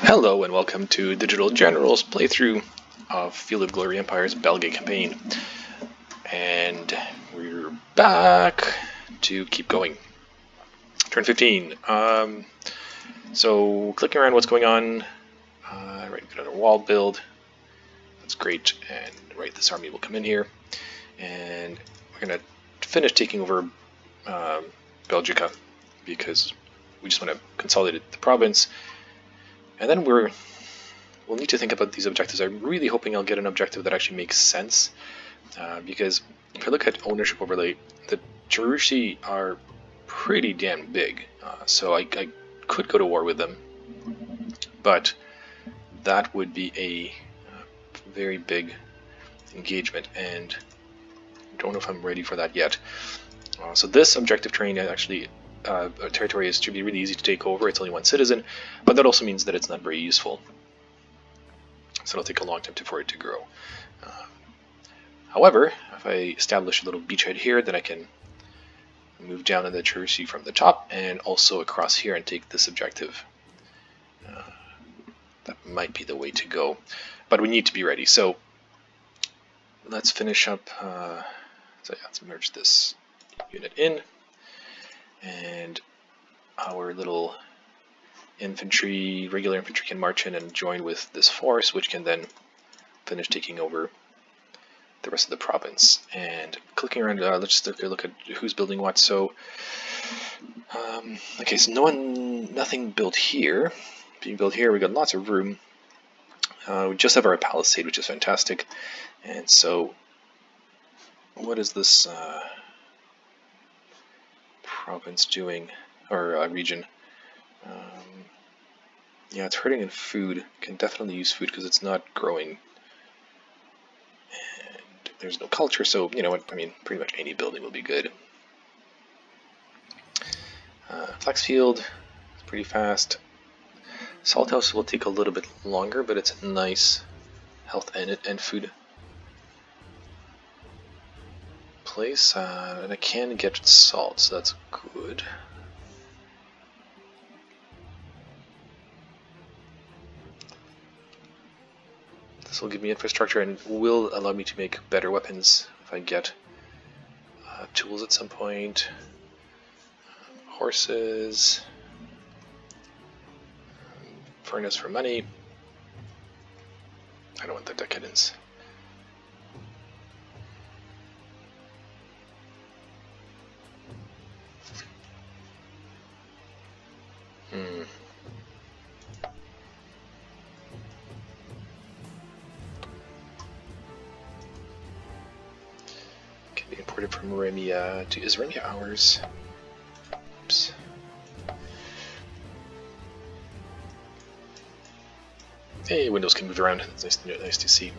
Hello and welcome to Digital General's playthrough of Field of Glory Empire's Belgae campaign. And we're back to keep going. Turn 15. So clicking around what's going on. Right, we've got a wall build. That's great. And right, this army will come in here. And we're going to finish taking over Belgica because we just want to consolidate the province. And then we'll need to think about these objectives. I'm really hoping I'll get an objective that actually makes sense, because if I look at ownership overlay, the Jerushi are pretty damn big, so I could go to war with them, but that would be a very big engagement, and I don't know if I'm ready for that yet. So this objective terrain actually territory is to be really easy to take over. It's only one citizen, but that also means that it's not very useful. So it'll take a long time for it to grow. However, if I establish a little beachhead here, then I can move down in the Jersey from the top and also across here and take this objective. That might be the way to go, but we need to be ready. So let's finish up. Let's merge this unit in, and our little regular infantry can march in and join with this force, which can then finish taking over the rest of the province. And clicking around, let's just look at who's building what. So, okay, so nothing built here. Being built here, we got lots of room. We just have our palisade, which is fantastic. And so, what is this province doing, or region? Yeah, it's hurting in food. Can definitely use food because it's not growing. And there's no culture, so you know what? I mean, pretty much any building will be good. Flax field is pretty fast. Salt house will take a little bit longer, but it's a nice health and food place. And I can get salt, so that's good. This will give me infrastructure and will allow me to make better weapons if I get tools at some point. Horses. Furnace for money. I don't want the decadence. Can be imported from Remia. Is Remia ours? Oops. Hey, windows can move around. It's nice to see.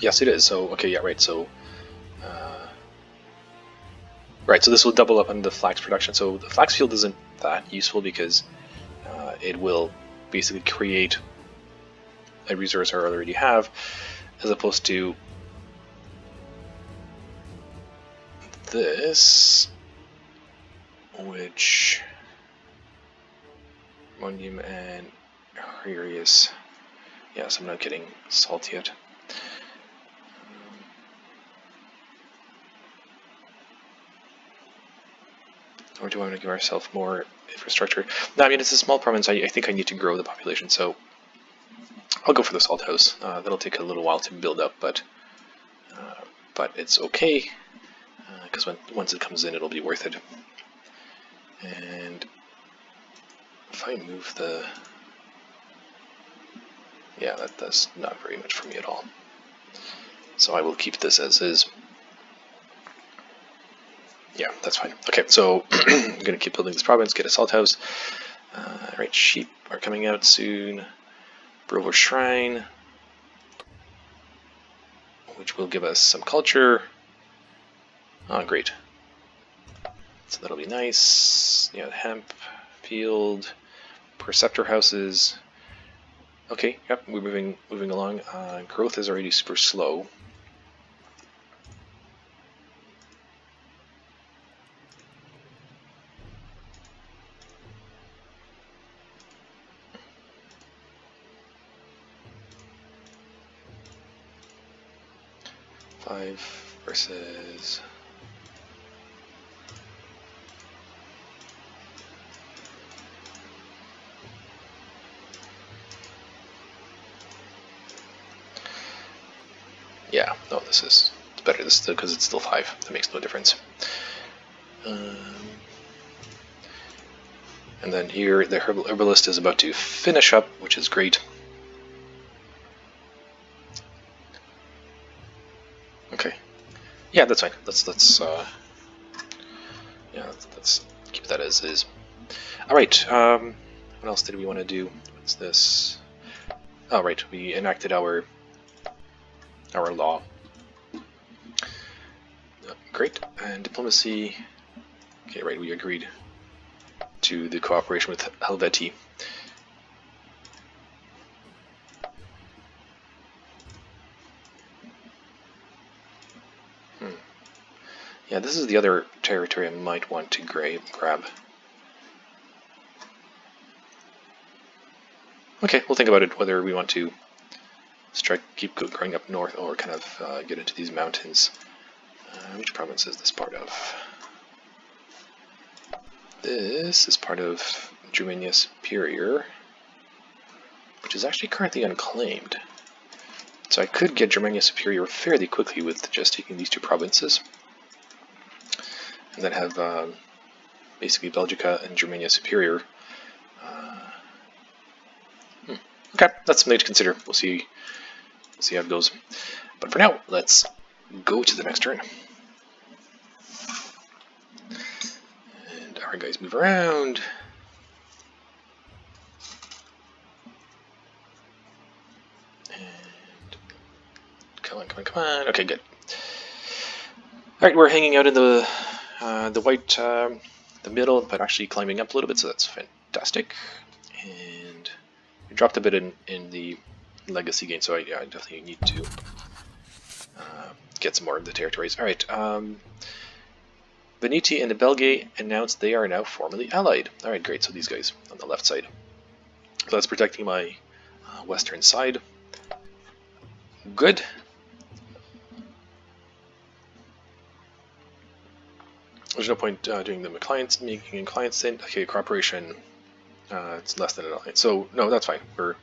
Yes, it is. So, okay, yeah, right. So, right. So this will double up on the flax production. So the flax field isn't that useful because it will basically create a resource I already have, as opposed to this, which ammonium and Herius. Yes, I'm not getting salt yet. Or do I want to give ourselves more infrastructure? No, I mean, it's a small province. I think I need to grow the population, so I'll go for the salt house. That'll take a little while to build up, but it's okay, because once it comes in, it'll be worth it. And if I move the... Yeah, that does not very much for me at all. So I will keep this as is. Yeah, that's fine. Okay, so I'm going to keep building this province, get a salt house. Right, sheep are coming out soon. Brovo Shrine, which will give us some culture. Oh, great. So that'll be nice. Yeah, hemp field, preceptor houses. Okay, yep, we're moving along. Growth is already super slow. 5 versus... Yeah, no, this is it's better this because it's still 5. That makes no difference. And then here, the herbalist is about to finish up, which is great. Okay, yeah, that's fine. Let's keep that as is. All right. What else did we want to do? What's this? Oh, right. We enacted our law. Great. And diplomacy. Okay, right. We agreed to the cooperation with Helvetii. Yeah, this is the other territory I might want to grab. Okay, we'll think about it, whether we want to keep growing up north or kind of get into these mountains. Which province is this part of? This is part of Germania Superior, which is actually currently unclaimed. So I could get Germania Superior fairly quickly with just taking these 2 provinces. And then have basically Belgica and Germania Superior. Okay, that's something to consider. We'll see how it goes. But for now, let's go to the next turn. And our guys move around. And come on. Okay, good. All right, we're hanging out in the white, the middle, but actually climbing up a little bit, so that's fantastic. And we dropped a bit in the legacy gain, so I definitely need to get some more of the territories. All right, Veneti and the Belgae announced they are now formally allied. All right, great. So these guys on the left side. So that's protecting my western side. Good. There's no point doing them making clients in. Okay, cooperation. It's less than an alliance. So no, that's fine. We're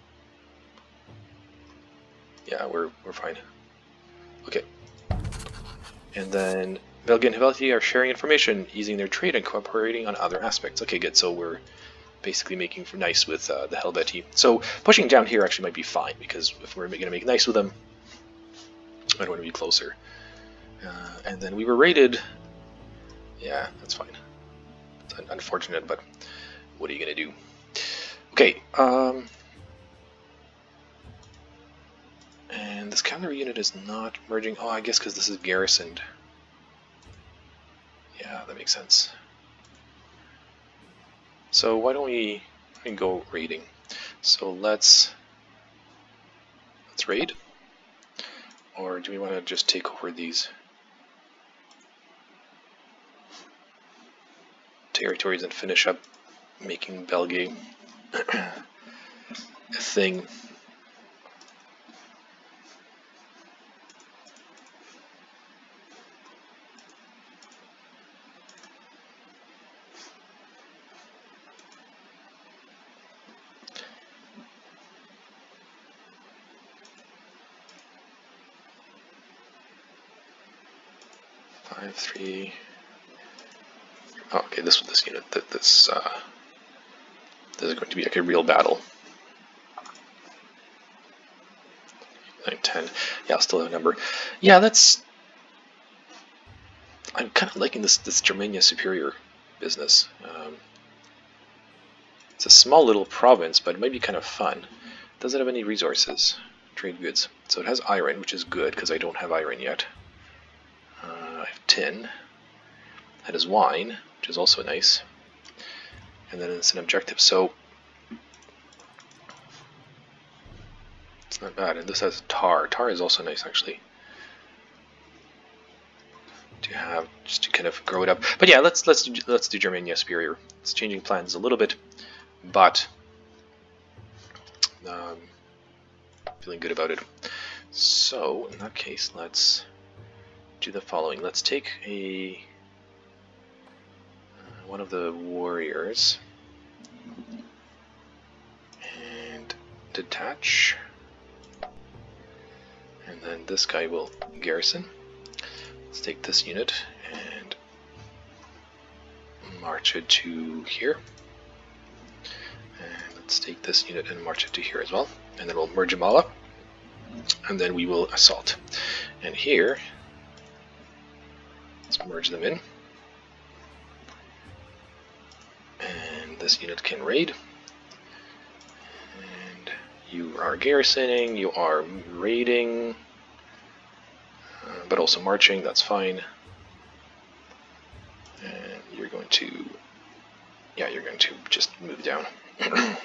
fine. Okay. And then Belgae and Helvetii are sharing information, easing their trade, and cooperating on other aspects. Okay, good. So we're basically making nice with the Helvetii. So pushing down here actually might be fine, because if we're going to make nice with them, I don't want to be closer. And then we were raided. Yeah, that's fine. It's unfortunate, but what are you going to do? Okay. And this cavalry unit is not merging. Oh, I guess because this is garrisoned. Yeah, that makes sense. So why don't we go raiding? So let's raid. Or do we want to just take over these territories and finish up making Belgae a thing? Oh, okay, this unit. This is going to be like a real battle. 9, 10. Yeah, I'll still have a number. Yeah, I'm kind of liking this Germania Superior business. It's a small little province, but it might be kind of fun. Does it have any resources? Trade goods. So it has iron, which is good because I don't have iron yet. I have tin. That is wine, which is also nice. And then it's an objective. So it's not bad. And this has tar. Tar is also nice, actually, to have just to kind of grow it up. But yeah, let's do Germania Superior. It's changing plans a little bit, but feeling good about it. So in that case, let's do the following. Let's take a one of the warriors and detach, and then this guy will garrison. Let's take this unit and march it to here, and let's take this unit and march it to here as well, and then we'll merge them all up, and then we will assault. And here, let's merge them in, and this unit can raid, and you are garrisoning, you are raiding, but also marching, that's fine. And you're going to, yeah, you're going to just move down. And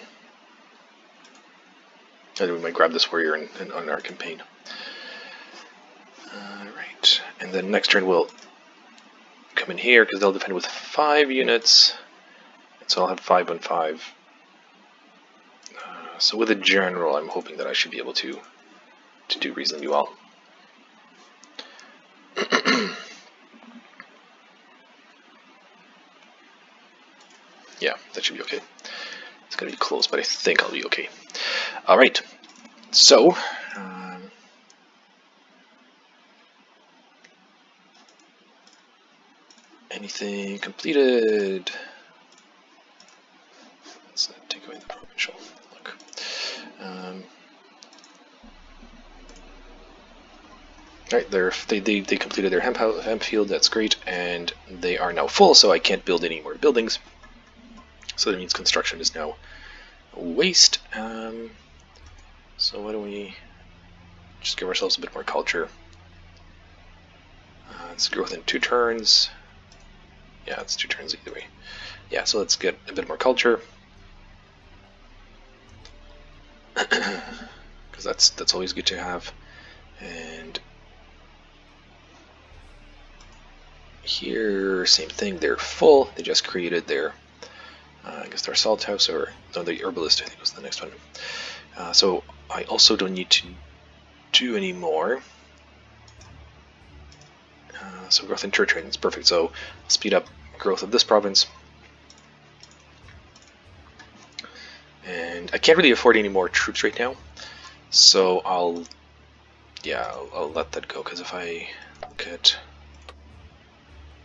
then we might grab this warrior and on our campaign. Right, and then next turn we'll come in here because they'll defend with 5 units. So I'll have 5 on 5. So with a general, I'm hoping that I should be able to do reasonably well. Yeah, that should be okay. It's going to be close, but I think I'll be okay. All right, so anything completed? Let's take away the provincial. Look. Alright, they completed their hemp field, that's great, and they are now full, so I can't build any more buildings. So that means construction is now a waste. So why don't we just give ourselves a bit more culture? It's growth in 2 turns. Yeah, it's 2 turns either way. Yeah, so let's get a bit more culture. Because that's always good to have. And here, same thing, they're full. They just created their, I guess their salt house, or no, the herbalist, I think was the next one. So I also don't need to do any more. So growth in church trading is perfect. So I'll speed up growth of this province. And I can't really afford any more troops right now. So I'll let that go, because if I look at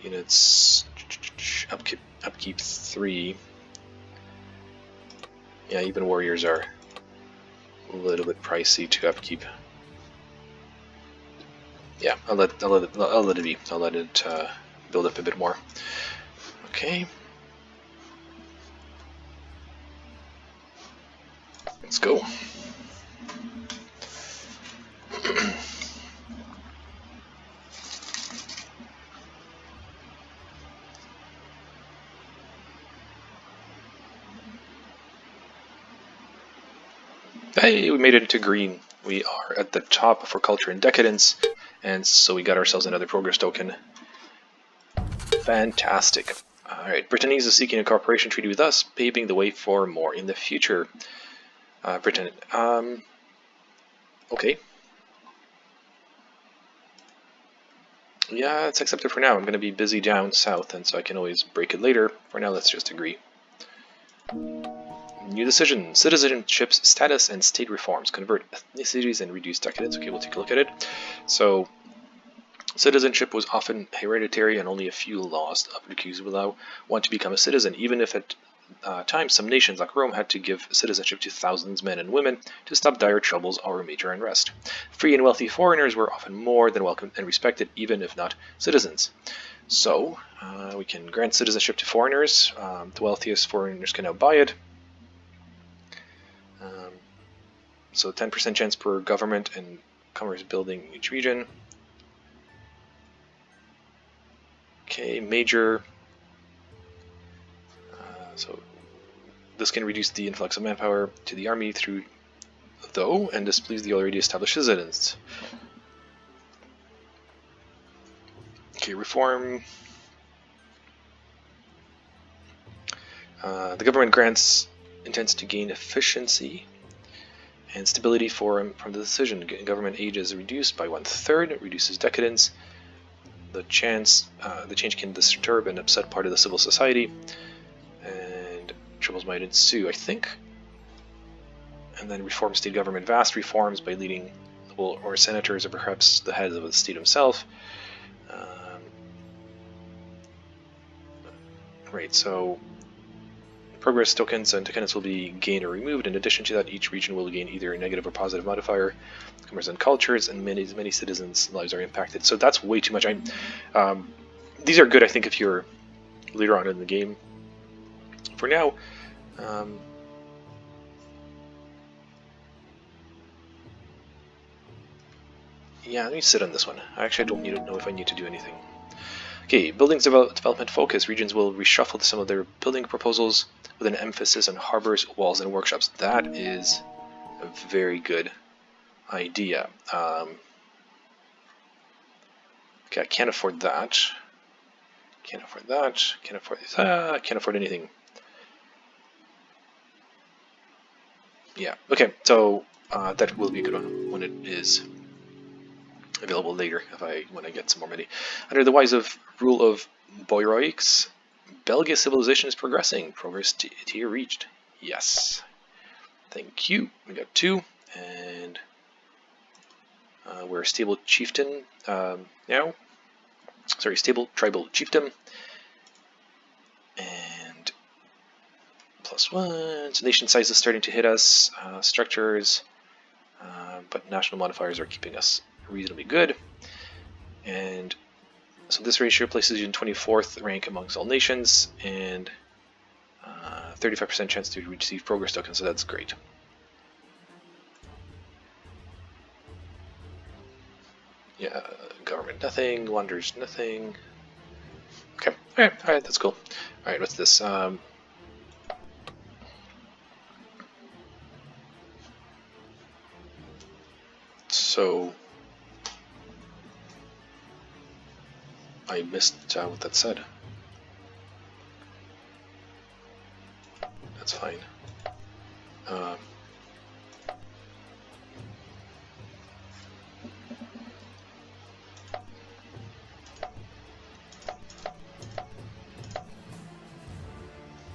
units, upkeep 3, yeah, even warriors are a little bit pricey to upkeep. Yeah, I'll let it be. I'll let it build up a bit more. Okay. Let's go. Hey, we made it into green. We are at the top for culture and decadence, and so we got ourselves another progress token. Fantastic. Alright, Brittany is seeking a cooperation treaty with us, paving the way for more in the future. Britain. Okay. Yeah, it's accepted for now. I'm going to be busy down south, and so I can always break it later. For now, let's just agree. New decision. Citizenship status and state reforms. Convert ethnicities and reduce decadence. Okay, we'll take a look at it. So, citizenship was often hereditary, and only a few laws would allow one to become a citizen, even if at times some nations like Rome had to give citizenship to thousands of men and women to stop dire troubles or major unrest. Free and wealthy foreigners were often more than welcomed and respected, even if not citizens. So, we can grant citizenship to foreigners. The wealthiest foreigners can now buy it. So 10% chance per government and commerce building in each region. Okay, major. So this can reduce the influx of manpower to the army through though, and displease the already established citizens. Okay, reform. The government intends to gain efficiency and stability from the decision. Government age is reduced by 1/3. It reduces decadence. the change can disturb and upset part of the civil society, and troubles might ensue, I think. And then reform state government, vast reforms by leading noble or senators or perhaps the heads of the state himself. Right, so progress tokens and tokens will be gained or removed. In addition to that, each region will gain either a negative or positive modifier. Commerce and cultures, and many citizens' lives are impacted. So that's way too much. These are good, I think, if you're later on in the game. For now, yeah, let me sit on this one. Actually, I don't need to know if I need to do anything. Okay, buildings development focus. Regions will reshuffle some of their building proposals with an emphasis on harbors, walls, and workshops. That is a very good idea. Okay, I can't afford that. Can't afford that. Can't afford can't afford anything. Yeah. Okay. So that will be a good one when it is available later. When I get some more money. Under the wise of rule of Boyroix, Belgae civilization is progressing. Progress tier reached. Yes. Thank you. We got 2, and we're a stable chieftain now. Sorry, stable tribal chieftain. And +1. So nation size is starting to hit us. Structures, but national modifiers are keeping us reasonably good. And so this ratio places you in 24th rank amongst all nations, and 35% chance to receive progress tokens, so that's great. Yeah, government nothing, wonders nothing. Okay, alright, that's cool. Alright, what's this? So I missed what that said. That's fine.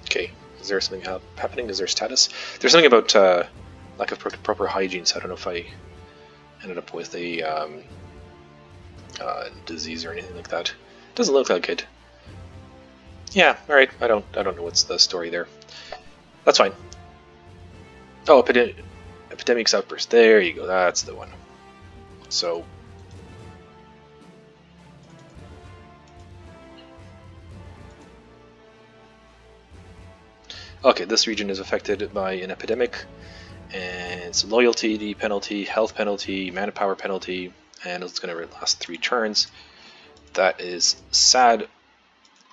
Okay, is there something happening? Is there status? There's something about lack of proper hygiene, so I don't know if I ended up with a disease or anything like that. Doesn't look like it. Yeah, alright, I don't know what's the story there. That's fine. Oh, epidemics outburst. There you go, that's the one. So okay, this region is affected by an epidemic, and it's loyalty penalty, health penalty, manpower penalty, and it's going to last 3 turns. That is sad,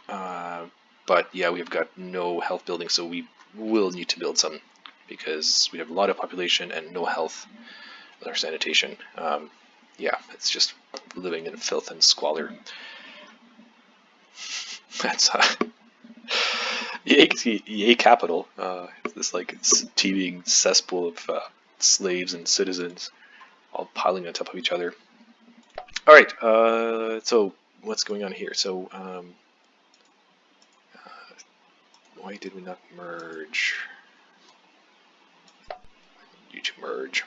but yeah, we've got no health building, so we will need to build some because we have a lot of population and no health or sanitation. Yeah, it's just living in filth and squalor. That's EA capital. It's this like teeming cesspool of slaves and citizens all piling on top of each other. All right, so what's going on here? So why did we not merge? You to merge.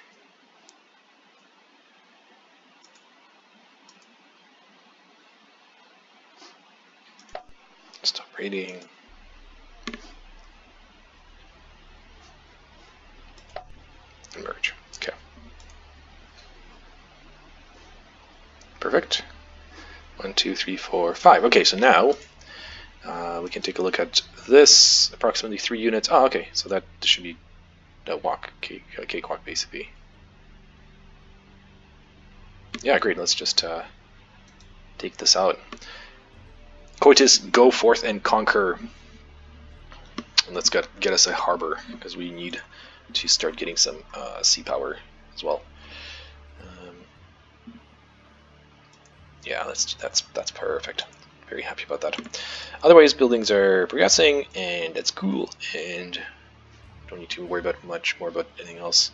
Stop rating. Merge. Okay. Perfect. 1, 2, 3, 4, 5. Okay, so now we can take a look at this. Approximately 3 units. Oh, okay. So that should be a cakewalk, basically. Yeah, great. Let's just take this out. Coitus, go forth and conquer. And let's get us a harbor because we need to start getting some sea power as well. Yeah, that's perfect. Very happy about that. Otherwise, buildings are progressing, and that's cool. And don't need to worry about much more about anything else.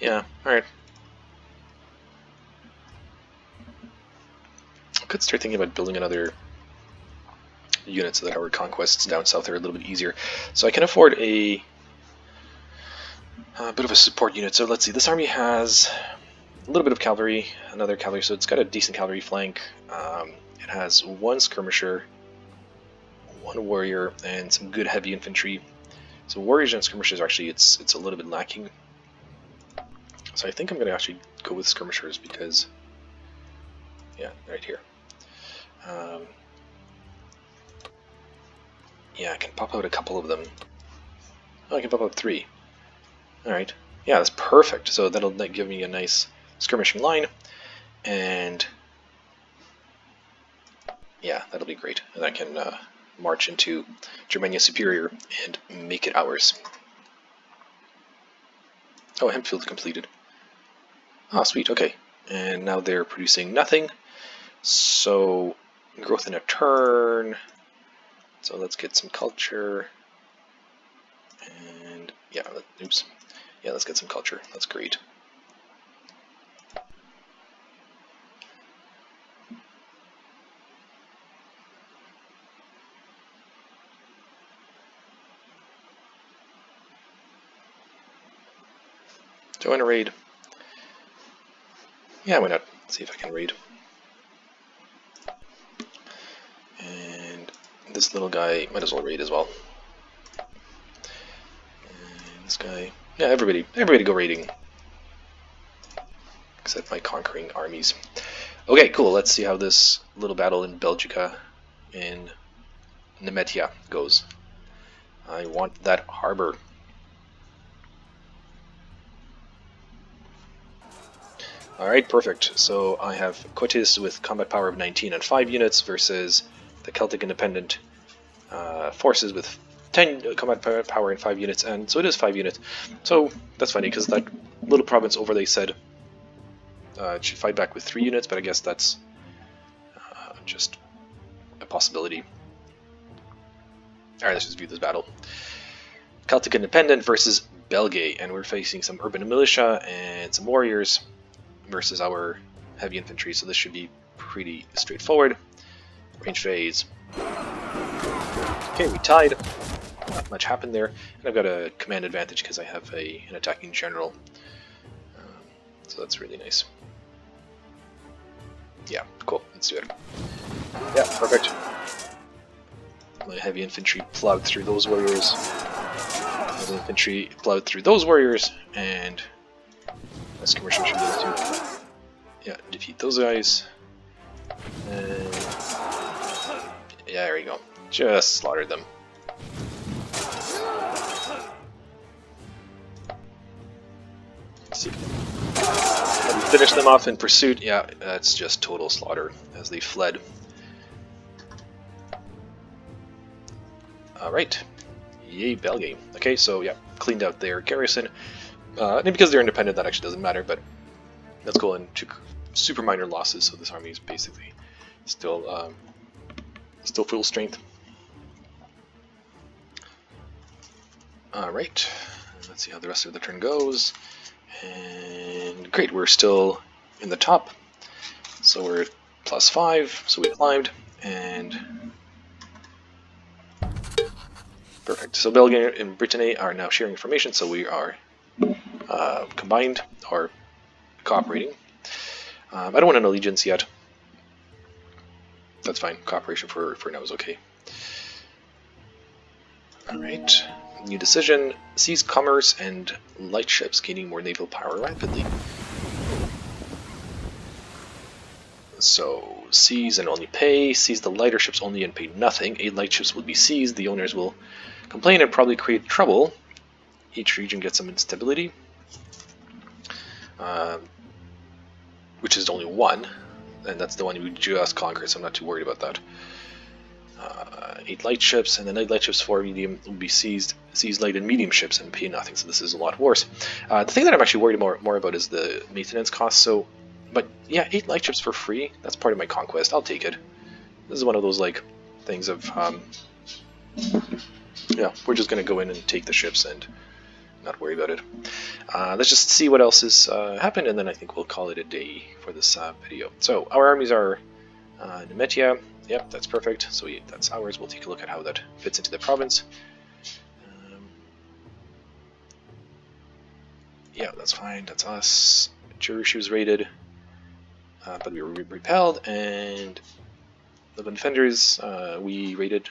Yeah, all right. could start thinking about building another unit so that our conquests down south are a little bit easier. So I can afford a bit of a support unit. So let's see, this army has a little bit of cavalry, another cavalry, so it's got a decent cavalry flank. It has one skirmisher, one warrior, and some good heavy infantry. So warriors and skirmishers actually it's a little bit lacking. So I think I'm going to actually go with skirmishers because, yeah, right here. Yeah, I can pop out a couple of them. Oh, I can pop out 3. Alright. Yeah, that's perfect. So that'll give me a nice skirmishing line. And yeah, that'll be great. And I can march into Germania Superior and make it ours. Oh, Hempfield completed. Ah, sweet, okay. And now they're producing nothing. So, growth in a turn. So let's get some culture. And yeah, oops. Yeah, let's get some culture. That's great. Join a raid. Yeah, why not? Let's see if I can raid. And this little guy might as well raid as well. And this guy, yeah, everybody go raiding. Except my conquering armies. Okay, cool. Let's see how this little battle in Belgica in Nemetia goes. I want that harbor. Alright, perfect. So I have Cotis with combat power of 19 and 5 units versus the Celtic Independent forces with 10 combat power and 5 units, and so it is 5 units. So that's funny because that little province over they said it should fight back with 3 units, but I guess that's just a possibility. Alright, let's just view this battle. Celtic Independent versus Belgae, and we're facing some urban militia and some warriors versus our heavy infantry, so this should be pretty straightforward. Range phase. Okay, we tied. Not much happened there, and I've got a command advantage because I have an attacking general, so that's really nice. Yeah, cool, let's do it. Yeah, perfect. My heavy infantry plowed through those warriors. Heavy infantry plowed through those warriors, and my skirmisher should be able to defeat those guys. And yeah, there we go. Just slaughtered them. Let's see. And finish them off in pursuit. Yeah, that's just total slaughter as they fled. Alright. Yay, Belgae. Okay, so yeah, cleaned out their garrison. And because they're independent, that actually doesn't matter, but let's go into super minor losses, so this army is basically still full strength. Alright, let's see how the rest of the turn goes. And great, we're still in the top. So we're at +5, so we climbed, and perfect. So Belgium and Brittany are now sharing information, so we are combined or cooperating. I don't want an allegiance yet. That's fine. Cooperation for now is okay. Alright. New decision. Seize commerce and light ships, gaining more naval power rapidly. So, seize and only pay. Seize the lighter ships only and pay nothing. 8 light ships will be seized. The owners will complain and probably create trouble. Each region gets some instability. Which is only 1. And that's the one we just conquered, so I'm not too worried about that. 8 light ships, and the 9 light ships 4 medium will be seized. Seize light and medium ships and pay nothing, so this is a lot worse. The thing that I'm actually worried more about is the maintenance costs. So, but yeah, 8 light ships for free. That's part of my conquest. I'll take it. This is one of those like things of yeah, we're just gonna go in and take the ships and not worry about it. Let's just see what else has happened, and then I think we'll call it a day for this video. So our armies are Nemetia, yep, that's perfect. So that's ours. We'll take a look at how that fits into the province. Yeah, that's fine. That's us. Jerush was raided, but we were repelled, and the defenders we raided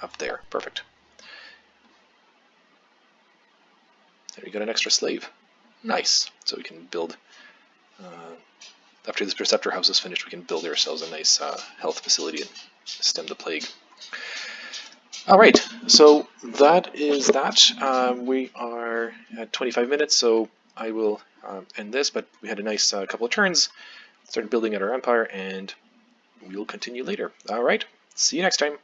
up there. Perfect. And we got an extra slave. Nice. So we can build. After this preceptor house is finished, we can build ourselves a nice health facility and stem the plague. All right, so that is that. We are at 25 minutes, so I will end this, but we had a nice couple of turns, started building out our empire, and we'll continue later. All right, see you next time.